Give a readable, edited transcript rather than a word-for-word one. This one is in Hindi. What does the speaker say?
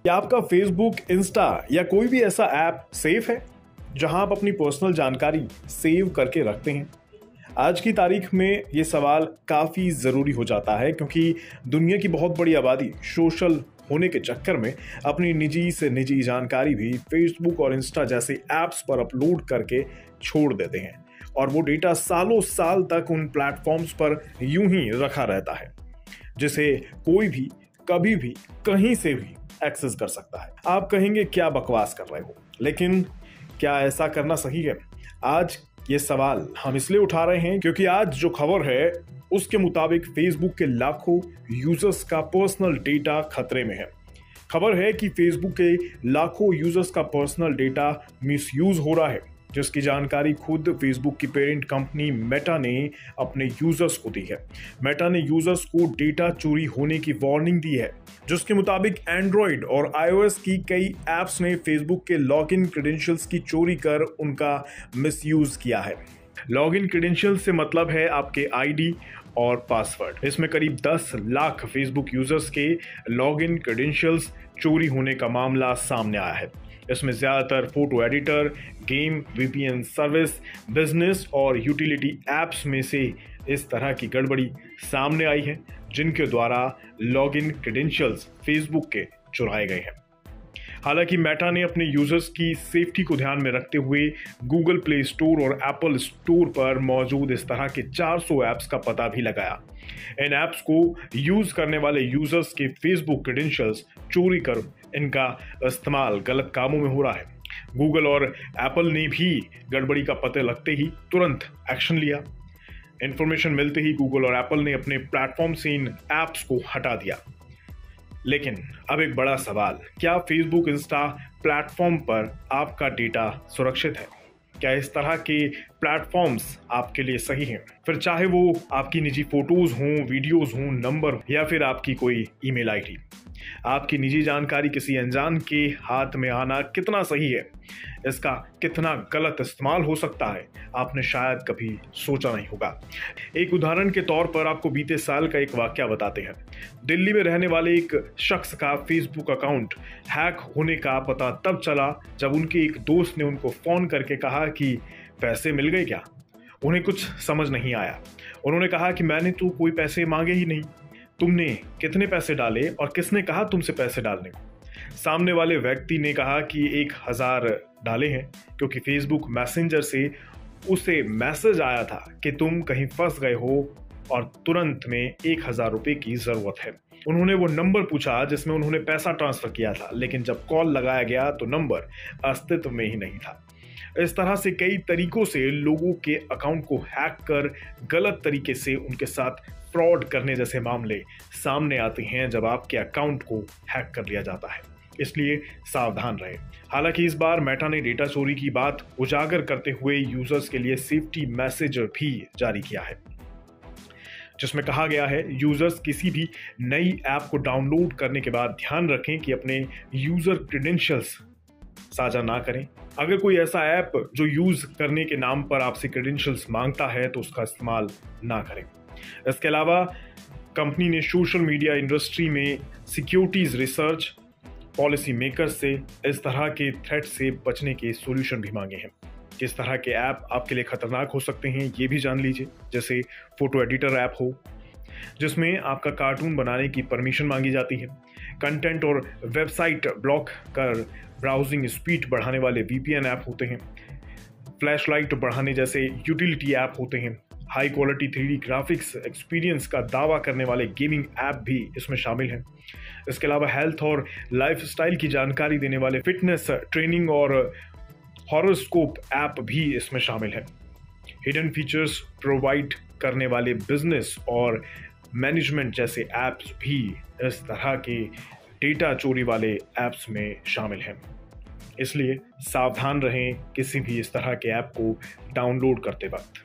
क्या आपका फेसबुक, इंस्टा या कोई भी ऐसा ऐप सेफ है जहां आप अपनी पर्सनल जानकारी सेव करके रखते हैं? आज की तारीख में ये सवाल काफी जरूरी हो जाता है, क्योंकि दुनिया की बहुत बड़ी आबादी सोशल होने के चक्कर में अपनी निजी से निजी जानकारी भी फेसबुक और इंस्टा जैसे ऐप्स पर अपलोड करके छोड़ देते हैं, और वो डेटा सालों साल तक उन प्लेटफॉर्म्स पर यूं ही रखा रहता है, जिसे कोई भी कभी भी कहीं से भी एक्सेस कर सकता है। आप कहेंगे क्या बकवास कर रहे हो, लेकिन क्या ऐसा करना सही है? आज ये सवाल हम इसलिए उठा रहे हैं क्योंकि आज जो खबर है उसके मुताबिक फेसबुक के लाखों यूजर्स का पर्सनल डेटा खतरे में है। खबर है कि फेसबुक के लाखों यूजर्स का पर्सनल डेटा मिसयूज हो रहा है, जिसकी जानकारी खुद फेसबुक की पेरेंट कंपनी मेटा ने अपने यूजर्स को दी है। मेटा ने यूजर्स को डेटा चोरी होने की वार्निंग दी है, जिसके मुताबिक एंड्रॉइड और iOS की कई ऐप्स ने फेसबुक के लॉगिन क्रेडेंशियल्स की चोरी कर उनका मिसयूज किया है। लॉगिन क्रेडेंशियल से मतलब है आपके आईडी और पासवर्ड। इसमें करीब 10 लाख फेसबुक यूजर्स के लॉगिन क्रेडेंशियल्स चोरी होने का मामला सामने आया है। इसमें ज्यादातर photo editor, game, VPN service, business और यूटिलिटी एप्स में से इस तरह की गड़बड़ी सामने आई है, जिनके द्वारा लॉगिन क्रेडेंशियल्स फेसबुक के चुराए गए हैं। हालांकि मेटा ने अपने यूजर्स की सेफ्टी को ध्यान में रखते हुए गूगल प्ले स्टोर और एप्पल स्टोर पर मौजूद इस तरह के 400 ऐप्स का पता भी लगाया। इन ऐप्स को यूज करने वाले यूजर्स के फेसबुक क्रेडेंशियल्स चोरी कर इनका इस्तेमाल गलत कामों में हो रहा है। गूगल और एप्पल ने भी गड़बड़ी का पता लगते ही तुरंत एक्शन लिया। इंफॉर्मेशन मिलते ही गूगल और एप्पल ने अपने प्लेटफॉर्म से इन ऐप्स को हटा दिया। लेकिन अब एक बड़ा सवाल, क्या फेसबुक, इंस्टा प्लेटफॉर्म पर आपका डेटा सुरक्षित है? क्या इस तरह के प्लेटफॉर्म्स आपके लिए सही हैं? फिर चाहे वो आपकी निजी फोटोज हों, वीडियोस हों, नंबर या फिर आपकी कोई ईमेल आईडी, आपकी निजी जानकारी किसी अनजान के हाथ में आना कितना सही है? इसका कितना गलत इस्तेमाल हो सकता है, आपने शायद कभी सोचा नहीं होगा। एक उदाहरण के तौर पर आपको बीते साल का एक वाकया बताते हैं। दिल्ली में रहने वाले एक शख्स का फेसबुक अकाउंट हैक होने का पता तब चला जब उनके एक दोस्त ने उनको फोन करके कहा कि पैसे मिल गए क्या? उन्हें कुछ समझ नहीं आया। उन्होंने कहा कि मैंने तो कोई पैसे मांगे ही नहीं। तुमने कितने पैसे डाले और किसने कहा तुमसे पैसे डालने को? सामने वाले व्यक्ति ने कहा कि 1000 डाले हैं, क्योंकि फेसबुक मैसेंजर से उसे मैसेज आया था कि तुम कहीं फंस गए हो और तुरंत में 1000 रुपए की जरूरत है। उन्होंने वो नंबर पूछा जिसमें उन्होंने पैसा ट्रांसफर किया था, लेकिन जब कॉल लगाया गया तो नंबर अस्तित्व में ही नहीं था। इस तरह से कई तरीकों से लोगों के अकाउंट को हैक कर गलत तरीके से उनके साथ फ्रॉड करने जैसे मामले सामने आते हैं जब आपके अकाउंट को हैक कर लिया जाता है। इसलिए सावधान रहें। हालांकि इस बार मेटा ने डेटा चोरी की बात उजागर करते हुए यूजर्स के लिए सेफ्टी मैसेज भी जारी किया है, जिसमें कहा गया है यूजर्स किसी भी नई ऐप को डाउनलोड करने के बाद ध्यान रखें कि अपने यूजर क्रेडेंशियल्स साझा ना करें। अगर कोई ऐसा ऐप जो यूज करने के नाम पर आपसे क्रेडेंशियल्स मांगता है तो उसका इस्तेमाल ना करें। इसके अलावा कंपनी ने सोशल मीडिया इंडस्ट्री में सिक्योरिटीज रिसर्च पॉलिसी मेकर्स से इस तरह के थ्रेट से बचने के सॉल्यूशन भी मांगे हैं। किस तरह के ऐप आपके लिए खतरनाक हो सकते हैं ये भी जान लीजिए। जैसे फोटो एडिटर ऐप हो, जिसमें आपका कार्टून बनाने की परमिशन मांगी जाती है। कंटेंट और वेबसाइट ब्लॉक कर ब्राउजिंग स्पीड बढ़ाने वाले वीपीएन ऐप होते हैं। फ्लैशलाइट बढ़ाने जैसे यूटिलिटी ऐप होते हैं। High quality 3D graphics experience का दावा करने वाले गेमिंग ऐप भी इसमें शामिल हैं। इसके अलावा हेल्थ और लाइफस्टाइल की जानकारी देने वाले फिटनेस ट्रेनिंग और हॉरोस्कोप ऐप भी इसमें शामिल है। हिडन फीचर्स प्रोवाइड करने वाले बिजनेस और मैनेजमेंट जैसे ऐप्स भी इस तरह के डेटा चोरी वाले ऐप्स में शामिल हैं। इसलिए सावधान रहें किसी भी इस तरह के ऐप को डाउनलोड करते वक्त।